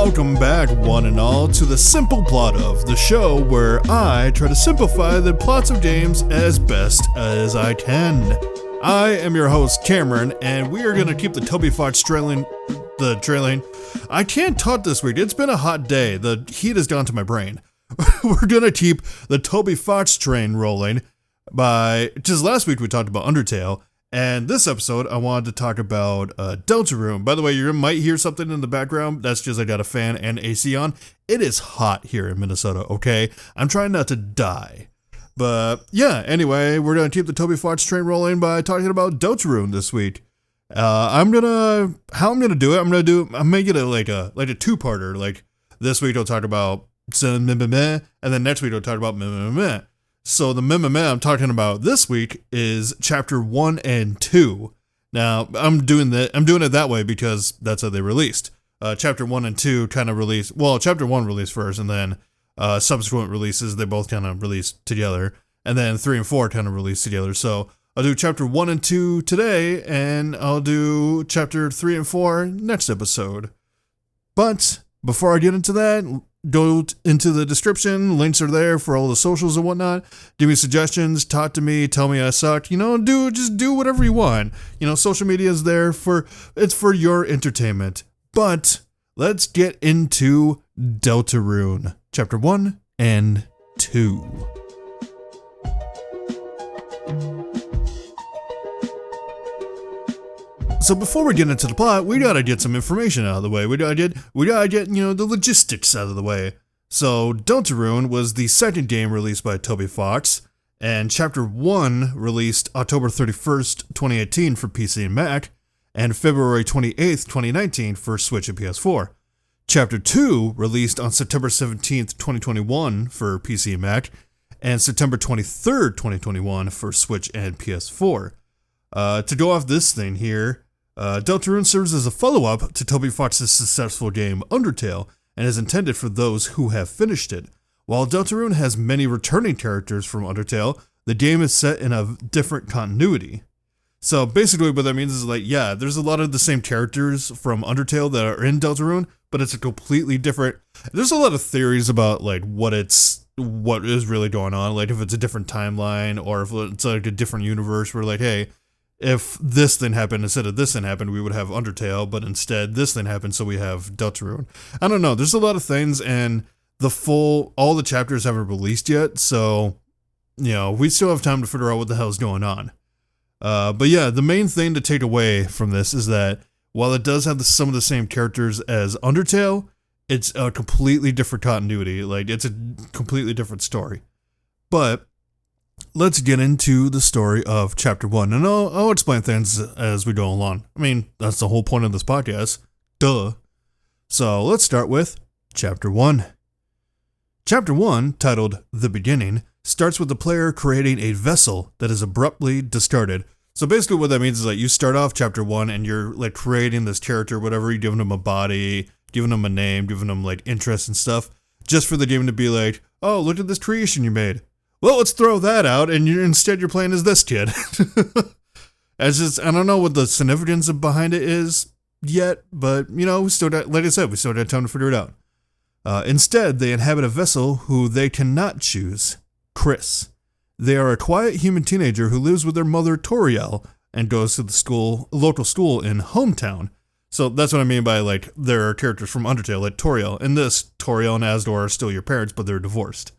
Welcome back, one and all, to the Simple Plot of, the show where I try to simplify the plots of games as best as I can. I am your host, Cameron, and we are going to keep the Toby Fox trailing. I can't talk this week. It's been a hot day. The heat has gone to my brain. We're going to keep the Toby Fox train rolling just last week we talked about Undertale, and this episode I wanted to talk about Deltarune. By the way, you might hear something in the background. That's just I got a fan and AC on. It is hot here in Minnesota, okay? I'm trying not to die. But yeah, anyway, we're going to keep the Toby Fox train rolling by talking about Deltarune this week. How I'm gonna do it, I'm making it like a two-parter. Like this week I'll talk about and then next week I'll talk about meh. So the meh I'm talking about this week is chapter 1 and 2. Now I'm doing it that way because that's how they released. Chapter 1 and 2 kind of released. Well, chapter 1 released first, and then subsequent releases they both kind of released together, and then 3 and 4 kind of released together. So I'll do chapter 1 and 2 today, and I'll do chapter 3 and 4 next episode. But before I get into that, go into the description. Links are there for all the socials and whatnot. Give me suggestions, talk to me, tell me I suck. Just do whatever you want. Social media is there it's for your entertainment. But let's get into Deltarune, chapter 1 and 2. So before we get into the plot, we gotta get some information out of the way. We gotta get the logistics out of the way. So Deltarune was the second game released by Toby Fox, and Chapter 1 released October 31st, 2018 for PC and Mac, and February 28th, 2019 for Switch and PS4. Chapter 2 released on September 17th, 2021 for PC and Mac, and September 23rd, 2021 for Switch and PS4. To go off this thing here, Deltarune serves as a follow-up to Toby Fox's successful game Undertale, and is intended for those who have finished it. While Deltarune has many returning characters from Undertale, the game is set in a different continuity. So basically what that means is there's a lot of the same characters from Undertale that are in Deltarune, but it's a completely different... There's a lot of theories about what is really going on, if it's a different timeline, or if it's a different universe where hey, if this thing happened instead of this thing happened, we would have Undertale, but instead this thing happened, so we have Deltarune. I don't know, there's a lot of things, and all the chapters haven't released yet, so, we still have time to figure out what the hell's going on. But yeah, the main thing to take away from this is that, while it does have some of the same characters as Undertale, it's a completely different continuity, it's a completely different story. But let's get into the story of Chapter 1, and I'll explain things as we go along. I mean, that's the whole point of this podcast. Duh. So let's start with Chapter 1. Chapter 1, titled The Beginning, starts with the player creating a vessel that is abruptly discarded. So basically what that means is you start off Chapter 1 and you're creating this character, whatever, you're giving them a body, giving them a name, giving them interests and stuff, just for the game to be oh, look at this creation you made. Well, let's throw that out, and instead you're playing as this kid. I don't know what the significance behind it is yet, but, we still got, like I said, we still got time to figure it out. Instead, they inhabit a vessel who they cannot choose, Chris. They are a quiet human teenager who lives with their mother, Toriel, and goes to the local school in Hometown. So that's what I mean by, there are characters from Undertale, like Toriel. In this, Toriel and Asdor are still your parents, but they're divorced.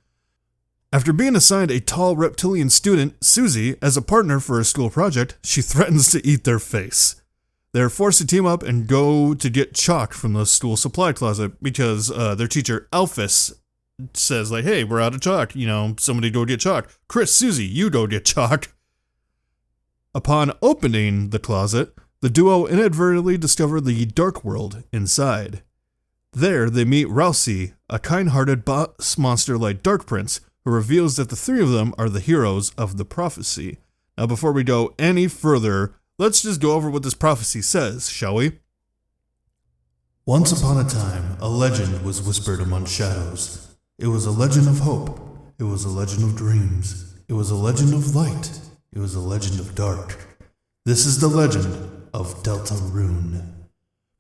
After being assigned a tall reptilian student, Susie, as a partner for a school project, she threatens to eat their face. They're forced to team up and go to get chalk from the school supply closet because their teacher, Alphys, says, hey, we're out of chalk. Somebody go get chalk. Chris, Susie, you go get chalk. Upon opening the closet, the duo inadvertently discover the dark world inside. There, they meet Rousey, a kind-hearted boss monster like Dark Prince, who reveals that the three of them are the heroes of the prophecy. Now, before we go any further, let's just go over what this prophecy says, shall we? Once upon a time, a legend was whispered among shadows. It was a legend of hope. It was a legend of dreams. It was a legend of light. It was a legend of dark. This is the legend of Deltarune.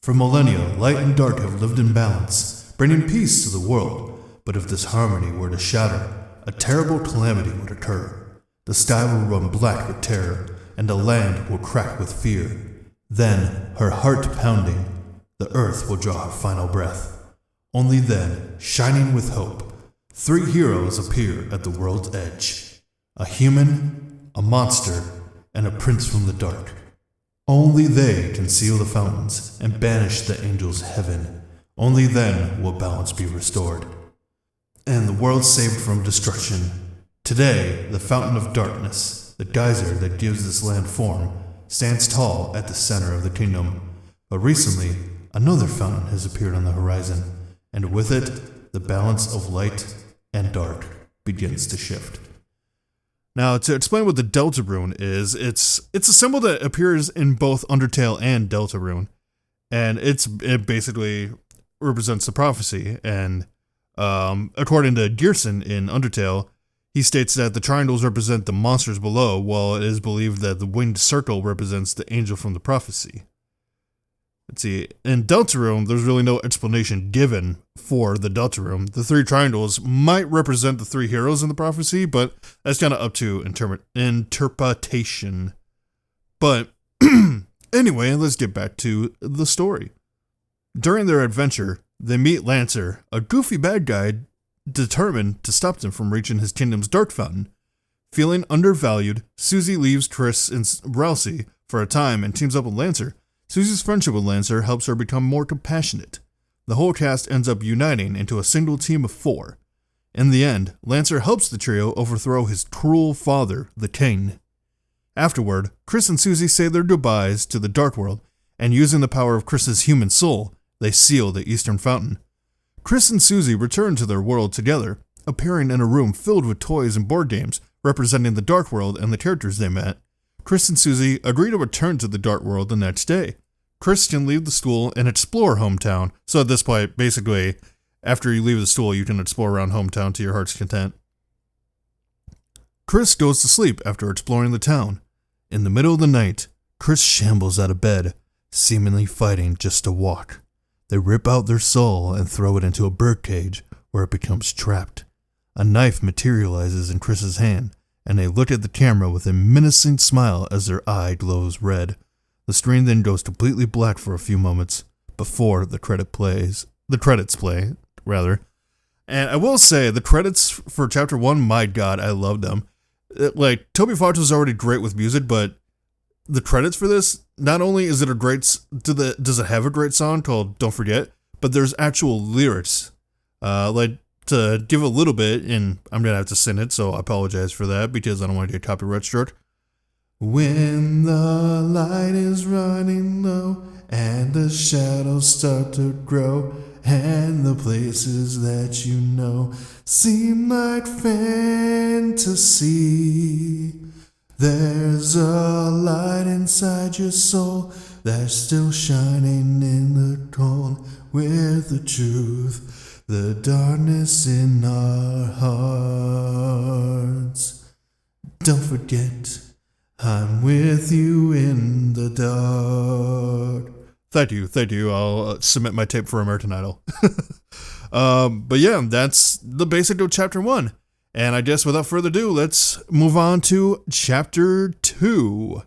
For millennia, light and dark have lived in balance. bringing peace to the world. But if this harmony were to shatter, a terrible calamity would occur. The sky will run black with terror, and the land will crack with fear. Then, her heart pounding, the earth will draw her final breath. Only then, shining with hope, 3 heroes appear at the world's edge. A human, a monster, and a prince from the dark. Only they can seal the fountains and banish the angels' heaven. Only then will balance be restored, and the world saved from destruction. Today, the fountain of darkness, the geyser that gives this land form, stands tall at the center of the kingdom. But recently, another fountain has appeared on the horizon, and with it, the balance of light and dark begins to shift. Now, to explain what the Deltarune is, it's a symbol that appears in both Undertale and Deltarune, and it basically represents the prophecy. And according to Gearson in Undertale, he states that the triangles represent the monsters below, while it is believed that the winged circle represents the angel from the prophecy. Let's see, in Deltarune, there's really no explanation given for the Deltarune. The 3 triangles might represent the 3 heroes in the prophecy, but that's kind of up to interpretation. But anyway, let's get back to the story. During their adventure, they meet Lancer, a goofy bad guy determined to stop them from reaching his kingdom's dark fountain. Feeling undervalued, Susie leaves Chris and Rousey for a time and teams up with Lancer. Susie's friendship with Lancer helps her become more compassionate. The whole cast ends up uniting into a single team of 4. In the end, Lancer helps the trio overthrow his cruel father, the king. Afterward, Chris and Susie say their goodbyes to the Dark World, and using the power of Chris's human soul, they seal the Eastern Fountain. Chris and Susie return to their world together, appearing in a room filled with toys and board games representing the Dark World and the characters they met. Chris and Susie agree to return to the Dark World the next day. Chris can leave the school and explore hometown. So at this point, basically, after you leave the school, you can explore around hometown to your heart's content. Chris goes to sleep after exploring the town. In the middle of the night, Chris shambles out of bed, seemingly fighting just to walk. They rip out their soul and throw it into a birdcage, where it becomes trapped. A knife materializes in Chris's hand, and they look at the camera with a menacing smile as their eye glows red. The screen then goes completely black for a few moments before the credits play. And I will say, the credits for Chapter 1, my god, I loved them. Toby Fox was already great with music, but the credits for this, not only is it does it have a great song called Don't Forget, but there's actual lyrics. To give a little bit, and I'm going to have to sing it, so I apologize for that, because I don't want to get copyright struck. When the light is running low, and the shadows start to grow, and the places that you know seem like fantasy, there's a light inside your soul that's still shining in the cold with the truth. The darkness in our hearts. Don't forget, I'm with you in the dark. Thank you. I'll submit my tape for American Idol. But yeah, that's the basic of Chapter 1. And I guess without further ado, let's move on to Chapter 2.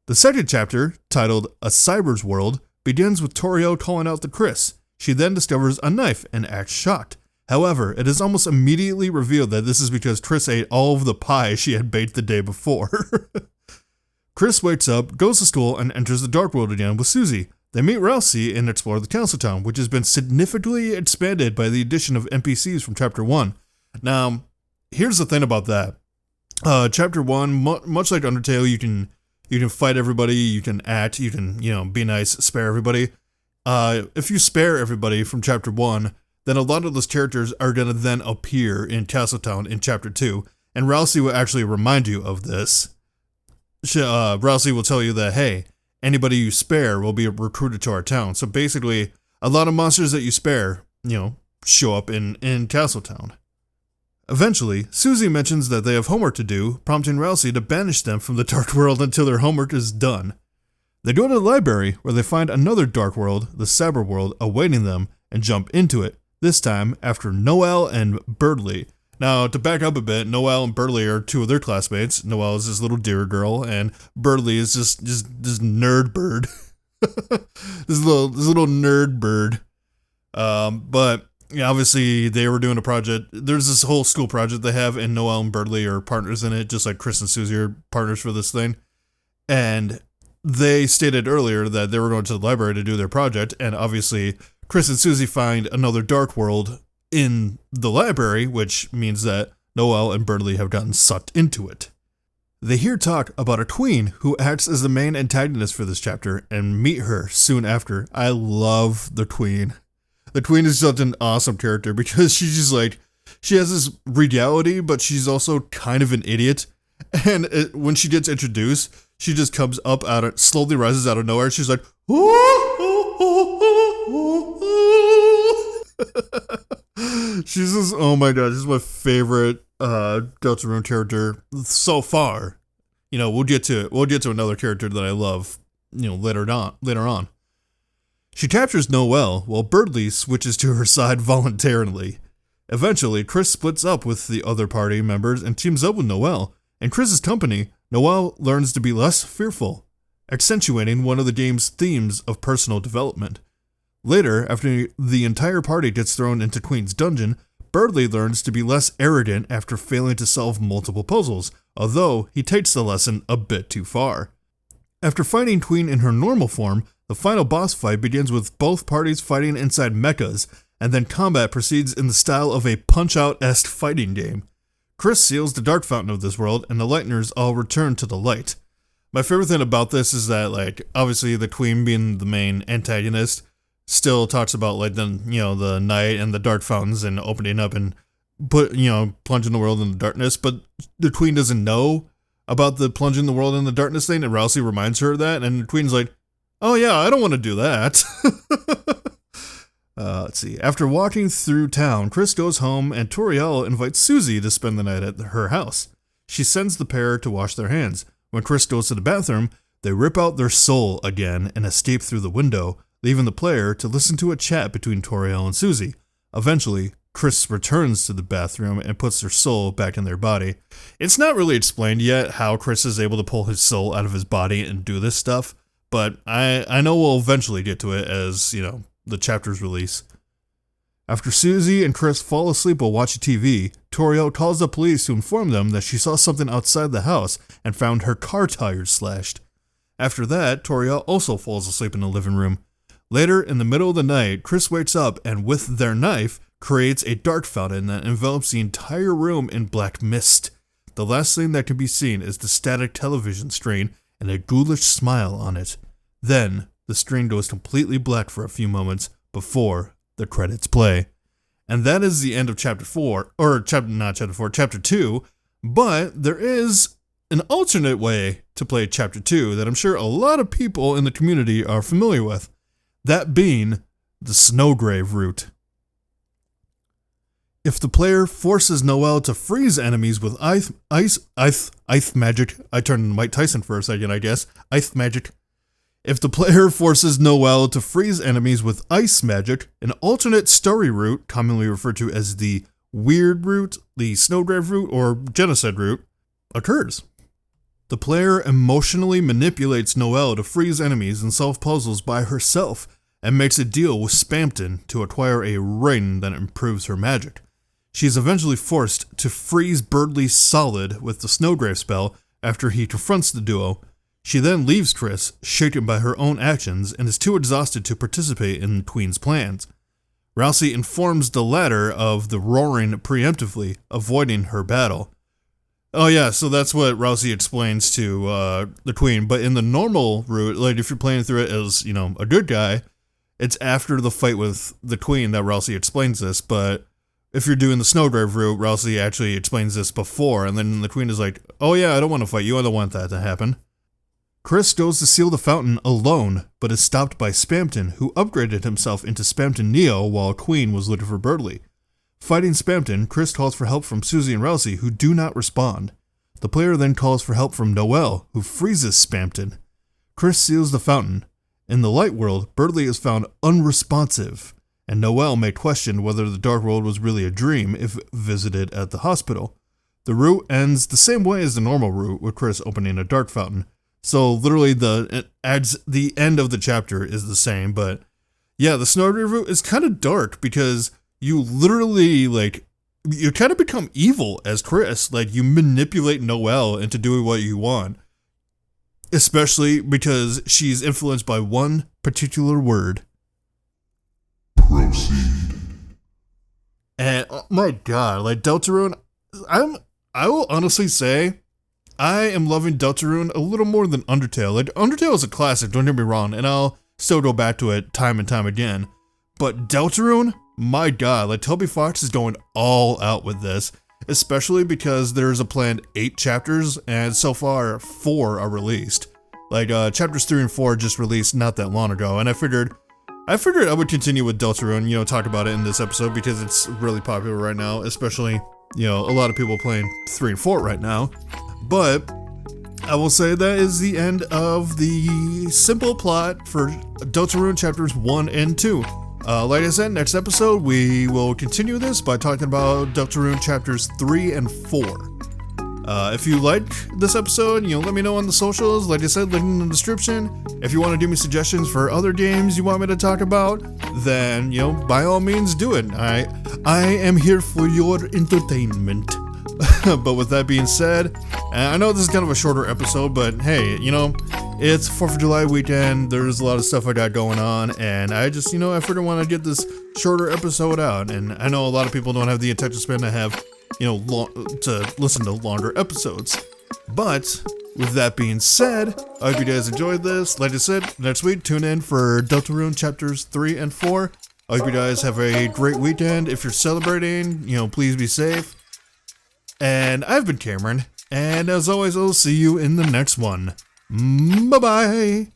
The second chapter, titled A Cyber's World, begins with Toriel calling out to Chris. She then discovers a knife and acts shocked. However, it is almost immediately revealed that this is because Chris ate all of the pie she had baked the day before. Chris wakes up, goes to school, and enters the Dark World again with Susie. They meet Rousey and explore the Council Town, which has been significantly expanded by the addition of NPCs from Chapter 1. Now, here's the thing about that. Chapter 1, much like Undertale, you can fight everybody, you can act, you can, be nice, spare everybody. If you spare everybody from Chapter 1, then a lot of those characters are going to then appear in Castletown in Chapter 2, and Rousey will actually remind you of this. Rousey will tell you that, hey, anybody you spare will be recruited to our town. So basically, a lot of monsters that you spare, show up in Castletown. Eventually, Susie mentions that they have homework to do, prompting Rousey to banish them from the Dark World until their homework is done. They go to the library, where they find another Dark World, the Cyber World, awaiting them, and jump into it, this time after Noelle and Birdley. Now, to back up a bit, Noelle and Birdley are two of their classmates. Noelle is this little deer girl, and Birdley is just this nerd bird. this little nerd bird. But yeah, obviously they were doing a project. There's this whole school project they have, and Noelle and Birdley are partners in it, just like Chris and Susie are partners for this thing. And they stated earlier that they were going to the library to do their project, and obviously Chris and Susie find another dark world in the library, which means that Noelle and Birdley have gotten sucked into it. They hear talk about a tween who acts as the main antagonist for this chapter and meet her soon after. I love the tween. The tween is such an awesome character because she's just like, she has this reality, but she's also kind of an idiot. And when she gets introduced, she just comes up slowly rises out of nowhere. She's like, she's just, oh my god, this is my favorite Deltarune character so far. You know, we'll get to another character that I love, you know, later on. She captures Noelle while Birdley switches to her side voluntarily. Eventually, Chris splits up with the other party members and teams up with Noelle. In Chris's company, Noelle learns to be less fearful, accentuating one of the game's themes of personal development. Later, after the entire party gets thrown into Queen's dungeon, Birdley learns to be less arrogant after failing to solve multiple puzzles, although he takes the lesson a bit too far. After fighting Queen in her normal form, the final boss fight begins with both parties fighting inside mechas, and then combat proceeds in the style of a Punch-Out-esque fighting game. Chris seals the dark fountain of this world, and the Lightners all return to the light. My favorite thing about this is that, like, obviously the Queen being the main antagonist still talks about, like, the night and the dark fountains and opening up and plunging the world in the darkness, but the Queen doesn't know about the plunging the world in the darkness thing, and Rousey reminds her of that, and the Queen's like, oh yeah, I don't want to do that. Let's see. After walking through town, Chris goes home and Toriel invites Susie to spend the night at her house. She sends the pair to wash their hands. When Chris goes to the bathroom, they rip out their soul again and escape through the window, leaving the player to listen to a chat between Toriel and Susie. Eventually, Chris returns to the bathroom and puts their soul back in their body. It's not really explained yet how Chris is able to pull his soul out of his body and do this stuff, but I know we'll eventually get to it as, the chapters release. After Susie and Chris fall asleep while watching TV, Toriel calls the police to inform them that she saw something outside the house and found her car tires slashed. After that, Toriel also falls asleep in the living room. Later, in the middle of the night, Chris wakes up and with their knife, creates a dark fountain that envelops the entire room in black mist. The last thing that can be seen is the static television screen and a ghoulish smile on it. Then, the screen goes completely black for a few moments before the credits play. And that is the end of chapter 2, but there is an alternate way to play chapter 2 that I'm sure a lot of people in the community are familiar with. That being the Snowgrave route. If the player forces Noelle to freeze enemies with ice magic, I turned Mike Tyson for a second, I guess. Ice magic. If the player forces Noelle to freeze enemies with ice magic, an alternate story route, commonly referred to as the Weird route, the Snowgrave route, or Genocide route, occurs. The player emotionally manipulates Noelle to freeze enemies and solve puzzles by herself, and makes a deal with Spamton to acquire a ring that improves her magic. She is eventually forced to freeze Birdley solid with the Snowgrave spell after he confronts the duo. She then leaves Chris, shaken by her own actions, and is too exhausted to participate in Queen's plans. Rousey informs the latter of the roaring preemptively, avoiding her battle. Oh yeah, so that's what Rousey explains to the Queen, but in the normal route, like if you're playing through it as, a good guy, it's after the fight with the Queen that Rousey explains this, but if you're doing the Snowgrave route, Rousey actually explains this before, and then the Queen is like, oh yeah, I don't want to fight you, I don't want that to happen. Chris goes to seal the fountain alone, but is stopped by Spamton, who upgraded himself into Spamton Neo while Queen was looking for Birdley. Fighting Spamton, Chris calls for help from Susie and Rousey, who do not respond. The player then calls for help from Noelle, who freezes Spamton. Chris seals the fountain. In the light world, Birdley is found unresponsive, and Noelle may question whether the Dark World was really a dream if visited at the hospital. The route ends the same way as the normal route, with Chris opening a dark fountain. So literally the end of the chapter is the same, but yeah, the Snowberry route is kind of dark because you literally, like, you kind of become evil as Chris. Like, you manipulate Noelle into doing what you want. Especially because she's influenced by one particular word. Proceed. And, oh my god, like, Deltarune, I will honestly say, I am loving Deltarune a little more than Undertale. Like, Undertale is a classic, don't get me wrong, and I'll still go back to it time and time again. But Deltarune, my god, like, Toby Fox is going all out with this, especially because there's a planned 8 chapters, and so far 4 are released. Like, chapters 3 and 4 just released not that long ago, and I figured I would continue with Deltarune, you know, talk about it in this episode because it's really popular right now, especially, you know, a lot of people playing 3 and 4 right now. But I will say that is the end of the simple plot for Deltarune chapters 1 and 2. Like I said, next episode we will continue this by talking about Deltarune chapters 3 and 4. If you like this episode, you know, let me know on the socials. Like I said, link in the description. If you want to give me suggestions for other games you want me to talk about, then, you know, by all means do it. I am here for your entertainment. But with that being said, I know this is kind of a shorter episode, but hey, you know, it's 4th of July weekend, there's a lot of stuff I got going on, and I just, you know, I figured I want to get this shorter episode out, and I know a lot of people don't have the attention span to have, you know, to listen to longer episodes. But with that being said, I hope you guys enjoyed this. Like I said, next week, tune in for Deltarune chapters 3 and 4. I hope you guys have a great weekend. If you're celebrating, you know, please be safe. And I've been Cameron, and as always, I'll see you in the next one. Bye-bye!